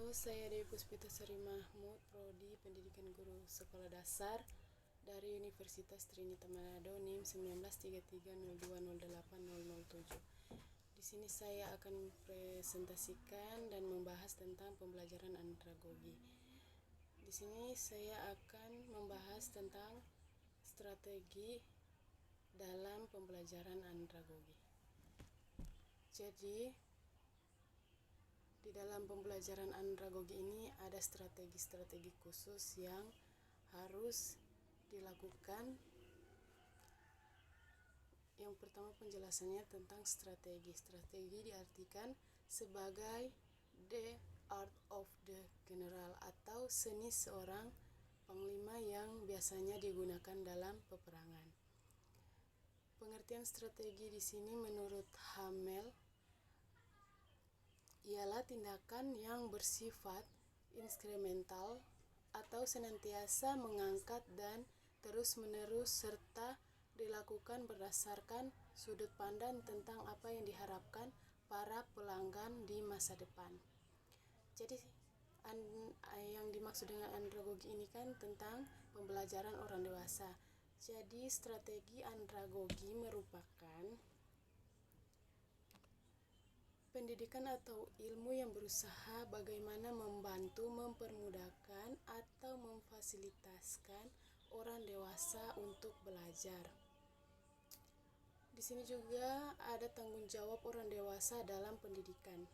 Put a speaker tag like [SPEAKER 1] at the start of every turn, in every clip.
[SPEAKER 1] Saya Dewi Puspita Sari Mahmud, Prodi Pendidikan Guru Sekolah Dasar dari Universitas Trinita Manado, NIM 19330208007. Di sini saya akan presentasikan dan membahas tentang pembelajaran andragogi. Di sini saya akan membahas tentang strategi dalam pembelajaran andragogi. Jadi, di dalam pembelajaran andragogi ini ada strategi-strategi khusus yang harus dilakukan. Yang pertama, penjelasannya tentang strategi. Strategi diartikan sebagai the art of the general atau seni seorang panglima yang biasanya digunakan dalam peperangan. Pengertian strategi di sini menurut Hamel ialah tindakan yang bersifat inskremental atau senantiasa mengangkat dan terus-menerus serta dilakukan berdasarkan sudut pandang tentang apa yang diharapkan para pelanggan di masa depan. Jadi yang dimaksud dengan andragogi ini kan tentang pembelajaran orang dewasa. Jadi strategi andragogi merupakan pendidikan atau ilmu yang berusaha bagaimana membantu, mempermudahkan, atau memfasilitaskan orang dewasa untuk belajar. Di sini juga ada tanggung jawab orang dewasa dalam pendidikan.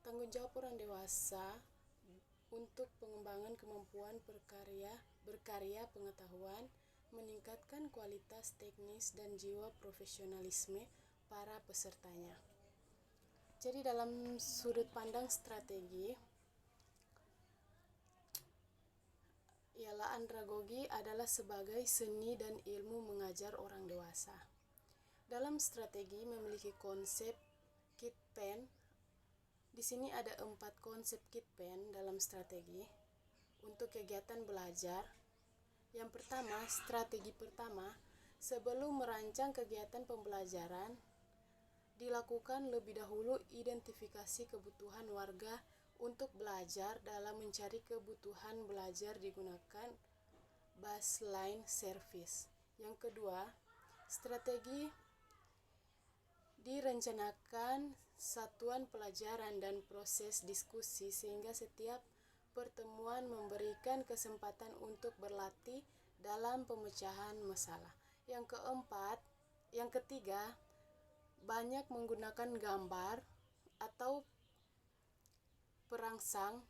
[SPEAKER 1] Tanggung jawab orang dewasa untuk pengembangan kemampuan berkarya pengetahuan, meningkatkan kualitas teknis dan jiwa profesionalisme para pesertanya. Jadi dalam sudut pandang strategi, ialah andragogi adalah sebagai seni dan ilmu mengajar orang dewasa. Dalam strategi memiliki konsep Kitpen. Di sini ada 4 konsep Kitpen dalam strategi untuk kegiatan belajar. Yang pertama, strategi pertama, sebelum merancang kegiatan pembelajaran, dilakukan lebih dahulu identifikasi kebutuhan warga untuk belajar. Dalam mencari kebutuhan belajar digunakan baseline service. Yang kedua, strategi direncanakan satuan pelajaran dan proses diskusi sehingga setiap pertemuan memberikan kesempatan untuk berlatih dalam pemecahan masalah. Yang ketiga, banyak menggunakan gambar atau perangsang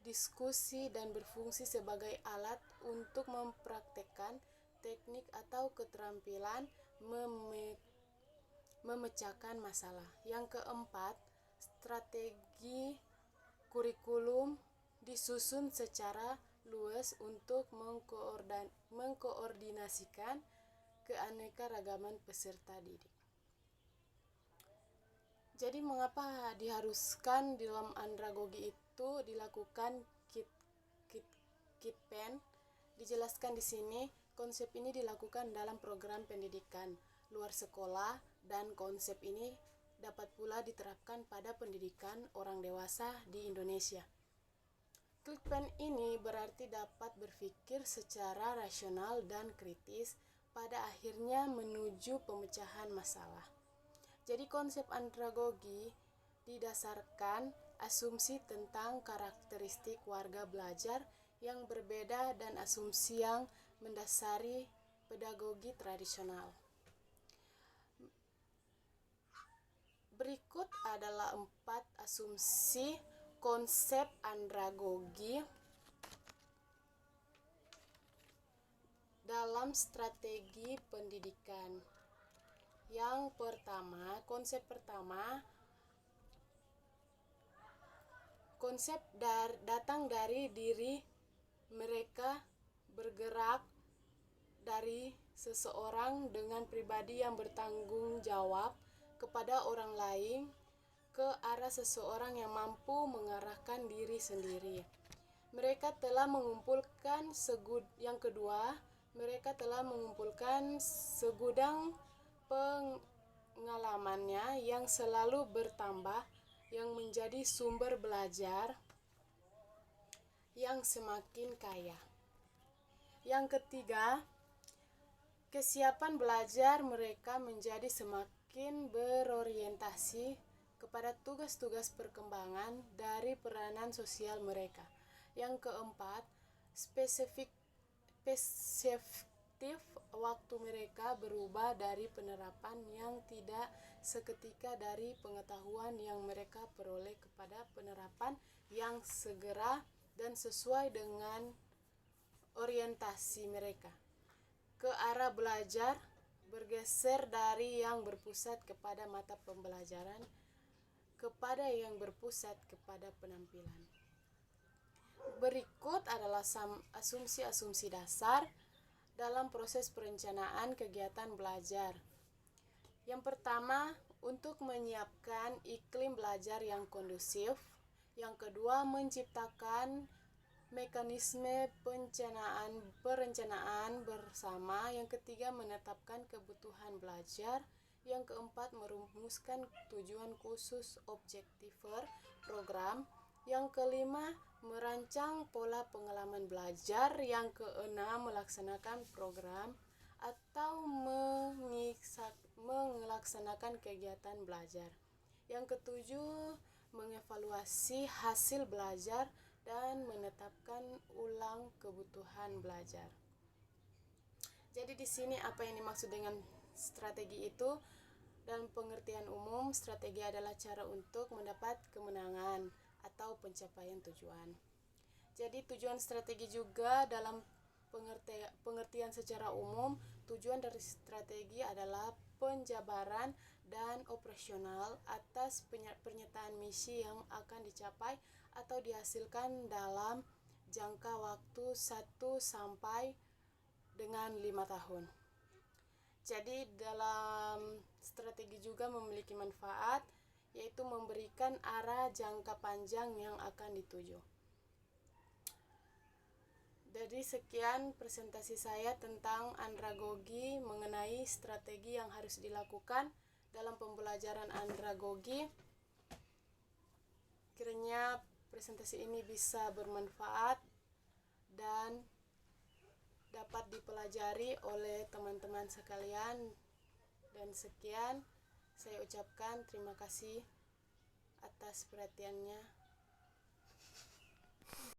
[SPEAKER 1] diskusi dan berfungsi sebagai alat untuk mempraktekkan teknik atau keterampilan memecahkan masalah. Yang keempat, strategi kurikulum disusun secara luas untuk mengkoordinasikan keanekaragaman peserta didik. Jadi mengapa diharuskan dalam andragogi itu dilakukan Kitpen? Dijelaskan di sini, konsep ini dilakukan dalam program pendidikan luar sekolah dan konsep ini dapat pula diterapkan pada pendidikan orang dewasa di Indonesia. Kitpen ini berarti dapat berpikir secara rasional dan kritis, pada akhirnya menuju pemecahan masalah. Jadi konsep andragogi didasarkan asumsi tentang karakteristik warga belajar yang berbeda dan asumsi yang mendasari pedagogi tradisional. Berikut adalah 4 asumsi konsep andragogi dalam strategi pendidikan. Yang pertama, konsep datang dari diri mereka, bergerak dari seseorang dengan pribadi yang bertanggung jawab kepada orang lain ke arah seseorang yang mampu mengarahkan diri sendiri. Mereka telah mengumpulkan segudang pengalamannya yang selalu bertambah, yang menjadi sumber belajar yang semakin kaya. Yang ketiga, kesiapan belajar mereka menjadi semakin berorientasi kepada tugas-tugas perkembangan dari peranan sosial mereka. Yang keempat, spesifik waktu mereka berubah dari penerapan yang tidak seketika dari pengetahuan yang mereka peroleh kepada penerapan yang segera dan sesuai dengan orientasi mereka ke arah belajar, bergeser dari yang berpusat kepada mata pembelajaran kepada yang berpusat kepada penampilan. Berikut adalah asumsi-asumsi dasar dalam proses perencanaan kegiatan belajar. Yang pertama, untuk menyiapkan iklim belajar yang kondusif. Yang kedua, menciptakan mekanisme perencanaan bersama. Yang ketiga, menetapkan kebutuhan belajar. Yang keempat, merumuskan tujuan khusus objektiver program. Yang kelima, merancang pola pengalaman belajar. Yang keenam, melaksanakan program atau melaksanakan kegiatan belajar. Yang ketujuh, mengevaluasi hasil belajar dan menetapkan ulang kebutuhan belajar. Jadi di sini apa yang dimaksud dengan strategi itu? Dalam pengertian umum, strategi adalah cara untuk mendapat kemenangan atau pencapaian tujuan. Jadi tujuan strategi juga dalam pengertian secara umum, tujuan dari strategi adalah penjabaran dan operasional atas pernyataan misi yang akan dicapai atau dihasilkan dalam jangka waktu 1 sampai dengan 5 tahun. Jadi dalam strategi juga memiliki manfaat, yaitu memberikan arah jangka panjang yang akan dituju. Jadi sekian presentasi saya tentang andragogi mengenai strategi yang harus dilakukan dalam pembelajaran andragogi. Kiranya presentasi ini bisa bermanfaat dan dapat dipelajari oleh teman-teman sekalian. Dan sekian, saya ucapkan terima kasih atas perhatiannya.